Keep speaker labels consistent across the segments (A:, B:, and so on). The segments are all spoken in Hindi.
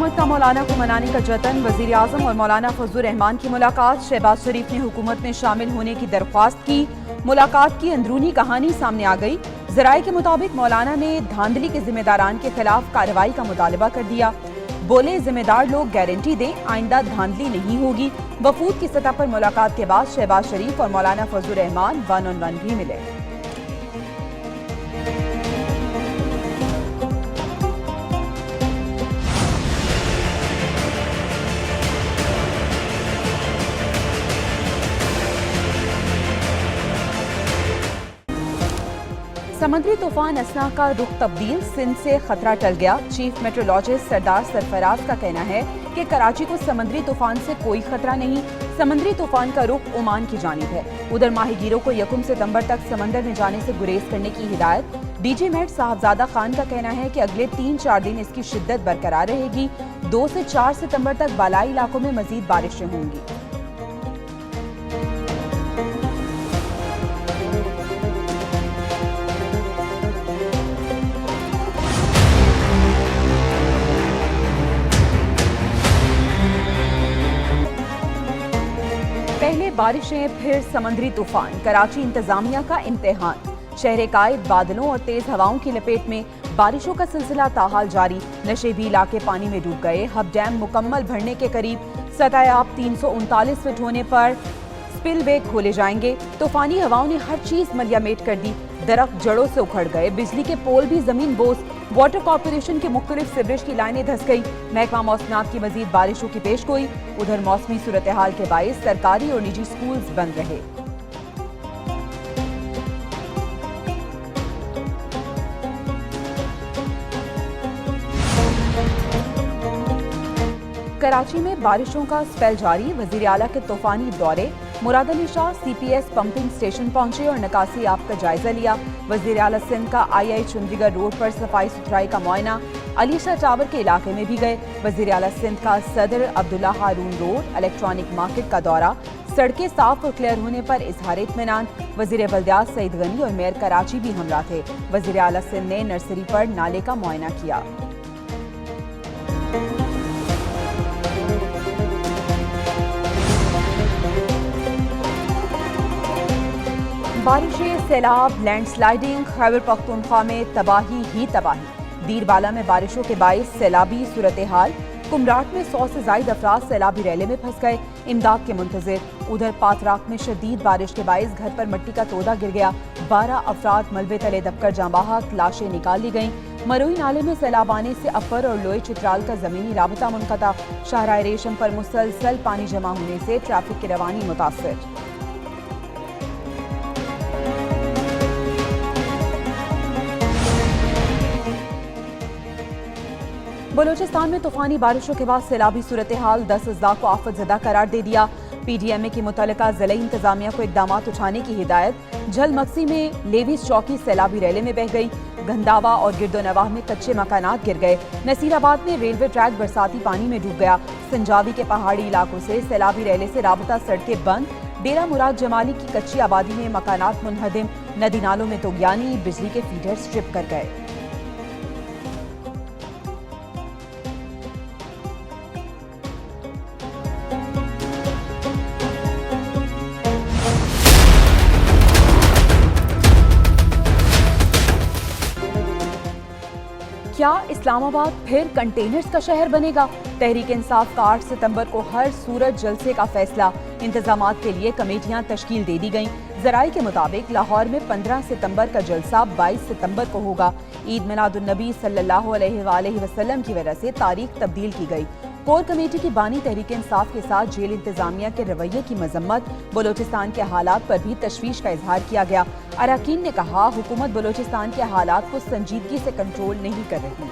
A: हुकूमत का मौलाना को मनाने का जतन। वजीर आजम और मौलाना फजलुर रहमान की मुलाकात। शहबाज शरीफ ने हुकूमत में शामिल होने की दरख्वास्त की। मुलाकात की अंदरूनी कहानी सामने आ गई। जराये के मुताबिक मौलाना ने धांधली के जिम्मेदारान के खिलाफ कार्रवाई का मुतालबा कर दिया। बोले, जिम्मेदार लोग गारंटी दें आइंदा धांधली नहीं होगी। वफूद की सतह पर मुलाकात के बाद शहबाज शरीफ और मौलाना फजलुर रहमान 1-on-1 भी मिले। समुद्री तूफान असना का रुख तब्दील, सिंध से खतरा टल गया। चीफ मेट्रोलॉजिस्ट सरदार सरफराज का कहना है कि कराची को समुद्री तूफान से कोई खतरा नहीं। समुद्री तूफान का रुख ओमान की जानिब है। उधर माहीगीरों को 1 सितंबर तक समंदर में जाने से गुरेज करने की हिदायत। डीजी मेट साहबजादा खान का कहना है कि अगले 3-4 दिन इसकी शिद्दत बरकरार रहेगी। 2 से 4 सितंबर तक बालाई इलाकों में मजीद बारिशें होंगी। पहले बारिशें फिर समुद्री तूफान, कराची इंतजामिया का इम्तिहान। शहर कायद बादलों और तेज हवाओं की लपेट में, बारिशों का सिलसिला ताहाल जारी। नशेबी इलाके पानी में डूब गए। हब डैम मुकम्मल भरने के करीब। सतह आब 339 फीट होने पर स्पिलवे खोले जाएंगे। तूफानी हवाओं ने हर चीज मलियामेट कर दी। दरख्त जड़ों से उखड़ गए। बिजली के पोल भी जमीन बोस। वाटर कॉर्पोरेशन के मुख्तलिफ सीवरेज की लाइनें धंस गई। महकमा मौसमियात की मजीद बारिशों की पेशगोई। उधर मौसमी सूरत हाल के बाइस सरकारी और निजी स्कूल्स बंद रहे। कराची में बारिशों का स्पेल जारी। वजीर आला के तूफानी दौरे। Murad Ali Shah CPS pumping station पहुंचे और निकासी आप का जायजा लिया। वजीर आला सिंध का II चुंडीगढ़ रोड पर सफाई सुथराई का मुआयना। अली शाह टावर के इलाके में भी गए। वजीर आला सिंध का सदर अब्दुल्ला हारून रोड, इलेक्ट्रॉनिक मार्केट का दौरा। सड़कें साफ और क्लियर होने पर इजहार इत्मीनान। वजीर बल्दियात सईद गनी और मेयर कराची भी हमरा थे। वजीर आला सिंध ने नर्सरी पर नाले का मुआयना किया। बारिशें, सैलाब, लैंडस्लाइडिंग। खैबर पख्तूनख्वा में तबाही ही तबाही। दीरबाला में बारिशों के बाइस सैलाबी सूरत हाल। कुमराट में 100 से ज्यादा अफराद सैलाबी रैले में फंस गए। इमदाद के मुंतजिर। उधर पातराक में शदीद बारिश के बाइस घर पर मिट्टी का तोदा गिर गया। 12 अफराद मलबे तले दबकर जाँ बहक। लाशें निकाल ली गईं। मरोई नाले में सैलाब आने से अपर और लोए चित्राल का जमीनी राबता मुनक़ता। शाहराह रेशम पर मुसलसल पानी जमा होने से ट्रैफिक की रवानी मुतासर। बलूचिस्तान में तूफानी बारिशों के बाद सैलाबी सूरत हाल। 10 अज़ला को आफत ज़दा करार दे दिया। PDMA की मुतल्लिका ज़िला इंतजामिया को इक़दामात उठाने की हिदायत। झलमक्सी में लेविस चौकी सैलाबी रैले में बह गई। गंदावा और गिरदोनवाह में कच्चे मकानात गिर गए। नसीराबाद में रेलवे ट्रैक बरसाती पानी में डूब गया। संजावी के पहाड़ी इलाकों से सैलाबी रैले से राबता सड़कें बंद। डेरा मुराद जमाली की कच्ची आबादी में मकानात मुनहदिम। नदी नालों में तोगयानी। बिजली के फीडर स्ट्रिप कर गए। क्या इस्लामाबाद फिर कंटेनर्स का शहर बनेगा? तहरीक इंसाफ का 8 सितंबर को हर सूरत जलसे का फैसला। इंतजामात के लिए कमेटियां तश्कील दे दी गईं। जराये के मुताबिक लाहौर में 15 सितंबर का जलसा 22 सितंबर को होगा। ईद मिलादुन्नबी सल्लल्लाहु अलैहि वसल्लम की वजह से तारीख तब्दील की गई। कोर कमेटी की बानी तहरीक इंसाफ के साथ जेल इंतजामिया के रवैये की मजम्मत। बलूचिस्तान के हालात पर भी तशवीश का इजहार किया गया। अरकान ने कहा, हुकूमत बलूचिस्तान के हालात को संजीदगी से कंट्रोल नहीं कर रही।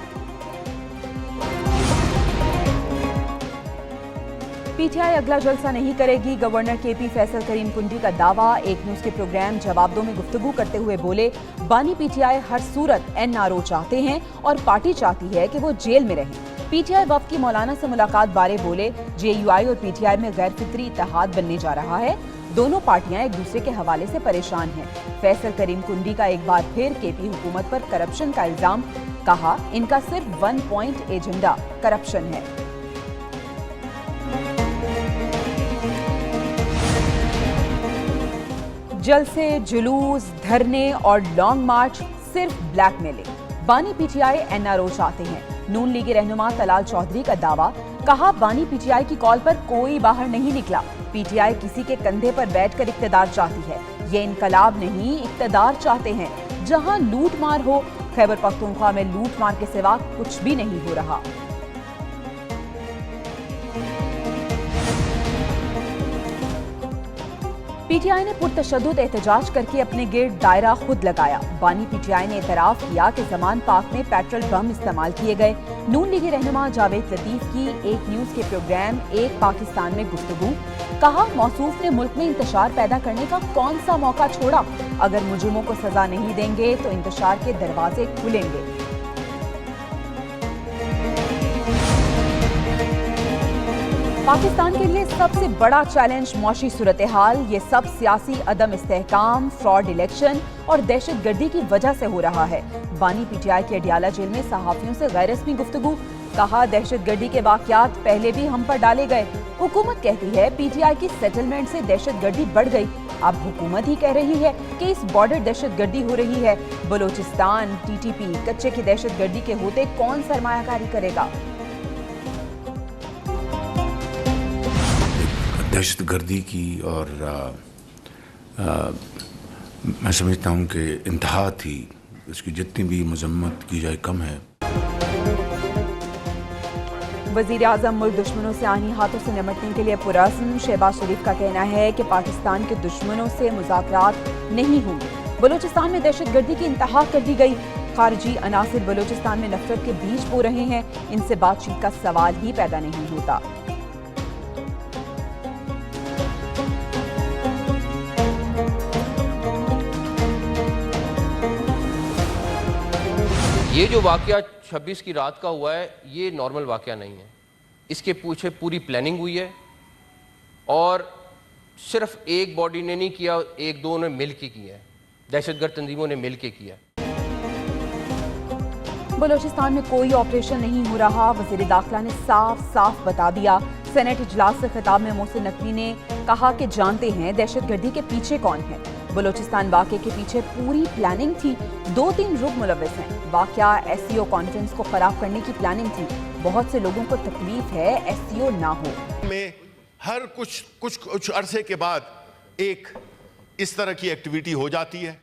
A: PTI अगला जलसा नहीं करेगी। गवर्नर KP फैसल करीम कुंडी का दावा। एक न्यूज के प्रोग्राम जवाब दो में गुफ्तगू करते हुए बोले, बानी PTI हर सूरत NRO चाहते हैं और पार्टी चाहती है कि वो जेल में रहें। PTI वफ्द की मौलाना से मुलाकात बारे बोले, JUI और PTI में गैर फितरी इत्तेहाद बनने जा रहा है। दोनों पार्टियां एक दूसरे के हवाले से परेशान हैं। फैसल करीम कुंडी का एक बार फिर KP हुकूमत पर करप्शन का इल्जाम। कहा, इनका सिर्फ 1 पॉइंट एजेंडा करप्शन है। जलसे, जुलूस, धरने और लॉन्ग मार्च सिर्फ ब्लैकमेलिंग। बानी पीटीआई एनआरओ चाहते हैं। नून लीगी रहनुमा तलाल चौधरी का दावा, कहा बानी पीटीआई की कॉल पर कोई बाहर नहीं निकला। पीटीआई किसी के कंधे पर बैठकर इक्तदार चाहती है। ये इनकलाब नहीं, इक्तदार चाहते हैं। जहां लूट मार हो, खैबर पख्तूनख्वा में लूट मार के सिवा कुछ भी नहीं हो रहा। पीटीआई ने पुरतशद्दुद एहतजाज करके अपने गिर्द दायरा खुद लगाया। बानी पीटीआई ने इतराफ किया कि जमान पाक में पेट्रोल बम इस्तेमाल किए गए। नून लीगी रहनुमा जावेद लतीफ की एक न्यूज के प्रोग्राम एक पाकिस्तान में गुफ्तगू, कहा मौसूफ ने मुल्क में इंतशार पैदा करने का कौन सा मौका छोड़ा। अगर मुजरिमों को सजा नहीं देंगे तो इंतशार के दरवाजे खुलेंगे। पाकिस्तान के लिए सबसे बड़ा चैलेंज मौशी सूरत हाल, ये सब सियासी अदम इस्तेहकाम, फ्रॉड इलेक्शन और दहशतगर्दी की वजह से हो रहा है। बानी पीटीआई के अडियाला जेल में सहाफियों से गैर रस्मी गुफ्तगू, कहा दहशतगर्दी के वाकयात पहले भी हम पर डाले गए। हुकूमत कहती है पीटीआई की सेटलमेंट से दहशतगर्दी बढ़ गई। अब हुकूमत ही कह रही है कि इस बॉर्डर दहशतगर्दी हो रही है। बलोचिस्तान, टीटीपी, कच्चे की दहशतगर्दी के होते कौन सरमायाकारी करेगा।
B: दहशतगर्दी की और मैं समझता हूँ कि इंतहा थी, इसकी जितनी भी मजम्मत की जाए कम है।
A: वज़ीर आज़म मुल्क दुश्मनों से आनी हाथों से निपटने के लिए पुरअज़्म। शहबाज शरीफ का कहना है कि पाकिस्तान के दुश्मनों से मुज़ाकरात नहीं होंगे। बलूचिस्तान में दहशतगर्दी की इंतहा कर दी गई। खारजी अनासिर बलूचिस्तान में नफरत के बीज बो रहे हैं, इनसे बातचीत का सवाल ही पैदा नहीं होता।
C: ये जो वाकया 26 की रात का हुआ है, ये नॉर्मल वाकया नहीं है। इसके पीछे पूरी प्लानिंग हुई है और सिर्फ एक बॉडी ने नहीं किया, एक दो ने मिल के किया है, दहशतगर्द तंजीमों ने मिल के किया है।
A: बलूचिस्तान में कोई ऑपरेशन नहीं हो रहा, वज़ीर दाखिला ने साफ साफ बता दिया। सेनेट इजलास से खिताब में मोहसिन नकवी ने कहा कि जानते हैं दहशतगर्दी के पीछे कौन है। बलूचिस्तान वाक़े के पीछे पूरी प्लानिंग थी। 2-3 रुक मुलव्विस हैं। वाक़या एससीओ कॉन्फ्रेंस को खराब करने की प्लानिंग थी। बहुत से लोगों को तकलीफ है एससीओ ना हो।
D: में हर कुछ अरसे के बाद एक इस तरह की एक्टिविटी हो जाती है।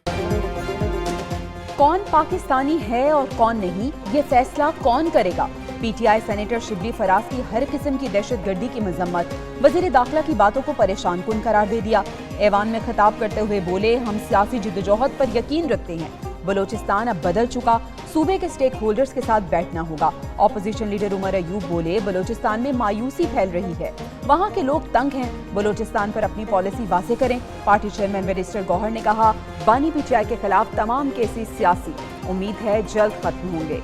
A: कौन पाकिस्तानी है और कौन नहीं, ये फैसला कौन करेगा। पीटीआई सेनेटर शिबली फराज की हर किस्म की दहशतगर्दी की मजम्मत, वज़ीर दाखिला की बातों को परेशान कुन करार दे दिया। ऐवान में खिताब करते हुए बोले, हम सियासी जिद्दोजहद पर यकीन रखते हैं। बलूचिस्तान अब बदल चुका, सूबे के स्टेक होल्डर्स के साथ बैठना होगा। ऑपोजिशन लीडर उमर अयूब बोले, बलूचिस्तान में मायूसी फैल रही है, वहाँ के लोग तंग हैं, बलूचिस्तान पर अपनी पॉलिसी वाज़ेह करें। पार्टी चेयरमैन बैरिस्टर गौहर ने कहा, बानी पीटीआई के खिलाफ तमाम केसेस सियासी, उम्मीद है जल्द खत्म होंगे।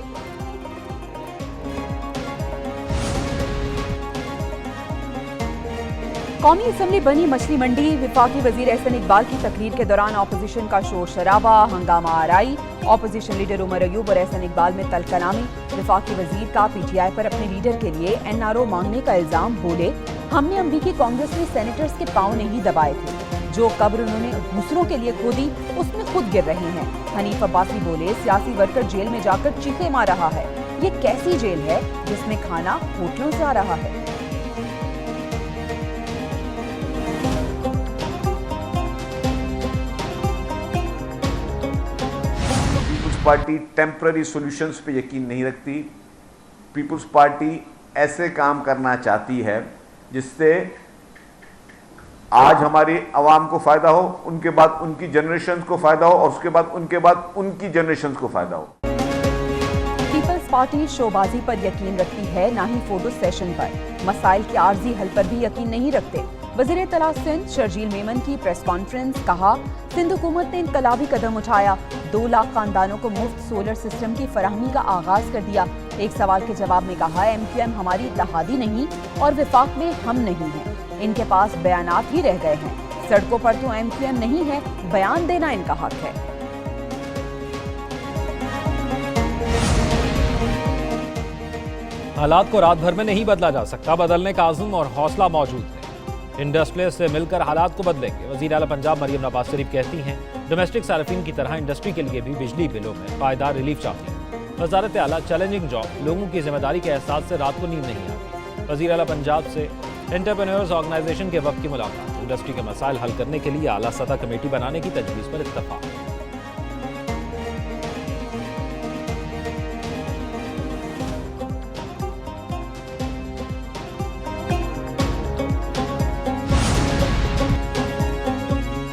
A: कौमी असम्बली बनी मछली मंडी, विफाकी वजीर एहसन इकबाल की तकरीर के दौरान ऑपोजिशन का शोर शराबा, हंगामा आराई। ऑपोजिशन लीडर उमर अयूब और एहसन इकबाल में तलकलामी। विफाकी वजीर का पीटीआई पर अपने लीडर के लिए एनआरओ मांगने का इल्जाम, बोले हमने अमरीकी कांग्रेस में सेनेटर्स के पांव नहीं दबाए थे, जो कब्र उन्होंने दूसरों के लिए खोदी उसमें खुद गिर रहे हैं। हनीफ अब्बासी बोले, सियासी वर्कर जेल में जाकर चीखे मार रहा है, ये कैसी जेल है जिसमें खाना होटलों से आ रहा है।
E: पार्टी टेम्पररी सॉल्यूशंस पे यकीन नहीं रखती। पीपल्स पार्टी ऐसे काम करना चाहती है जिससे आज हमारी आवाम को फायदा हो, उनके बाद उनकी जनरेशन को फायदा हो और उसके बाद उनके बाद उनकी जनरेशन को फायदा हो।
A: पीपल्स पार्टी शोबाजी पर यकीन रखती है, ना ही फोटो सेशन पर। मसाइल के आर्जी हल पर भी यकीन नहीं रखते। वज़ीर इत्तला सिंध शर्जील मेमन की प्रेस कॉन्फ्रेंस, कहा सिंध हुकूमत ने इनकलाबी कदम उठाया, 2 लाख खानदानों को मुफ्त सोलर सिस्टम की फराहमी का आगाज कर दिया। एक सवाल के जवाब में कहा, MQM हमारी इत्तेहादी नहीं और विफाक में हम नहीं हैं, इनके पास बयानात ही रह गए हैं। सड़कों पर तो MQM नहीं है, बयान देना इनका हक है।
F: हालात को रात भर में नहीं बदला जा सकता, बदलने का आज़म और हौसला मौजूद है। इंडस्ट्रियलिस्ट से मिलकर हालात को बदलेंगे। वज़ीर आला पंजाब मरियम नवाज शरीफ कहती हैं डोमेस्टिक सार्फिन की तरह इंडस्ट्री के लिए भी बिजली बिलों में पायदार रिलीफ चाहती है। वज़ारत आला चैलेंजिंग जॉब, लोगों की जिम्मेदारी के एहसास से रात को नींद नहीं आती। वज़ीर आला पंजाब से एंटरप्रेन्योर्स ऑर्गेनाइजेशन के वक्त की मुलाकात, इंडस्ट्री के मसाइल हल करने के लिए आला सतह कमेटी बनाने की तजवीज़ पर इत्तफाक।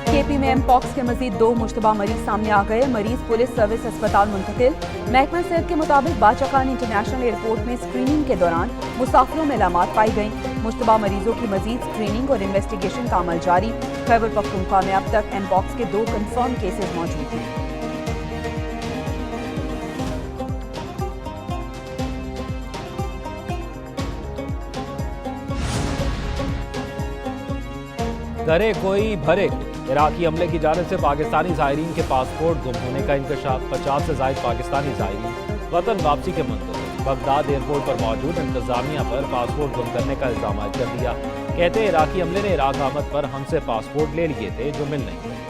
A: केपी में एमपॉक्स के मजीद 2 मुश्तबा मरीज सामने आ गए। मरीज पुलिस सर्विस अस्पताल मुंतकिल। महकमा सेहत के मुताबिक बादशाह खान इंटरनेशनल एयरपोर्ट में स्क्रीनिंग के दौरान मुसाफिरों में अलामात पाई गई। मुश्तबा मरीजों की मजीद स्क्रीनिंग और इन्वेस्टिगेशन का अमल जारी। खैबर पख्तूनख्वा में अब तक एमपॉक्स के 2 कंफर्म केसेज मौजूद हैं।
F: करे कोई भरे कोई। इराकी हमले की जानिब से पाकिस्तानी ज़ायरीन के पासपोर्ट गुम होने का इंकशाफ। 50 से ज़ायद पाकिस्तानी ज़ायरीन वतन वापसी के मंतज़र। बगदाद एयरपोर्ट पर मौजूद इंतजामिया पर पासपोर्ट गुम करने का इल्ज़ाम कर दिया। कहते इराकी हमले ने इराक आमद पर हमसे पासपोर्ट ले लिए थे जो मिल नहीं गए।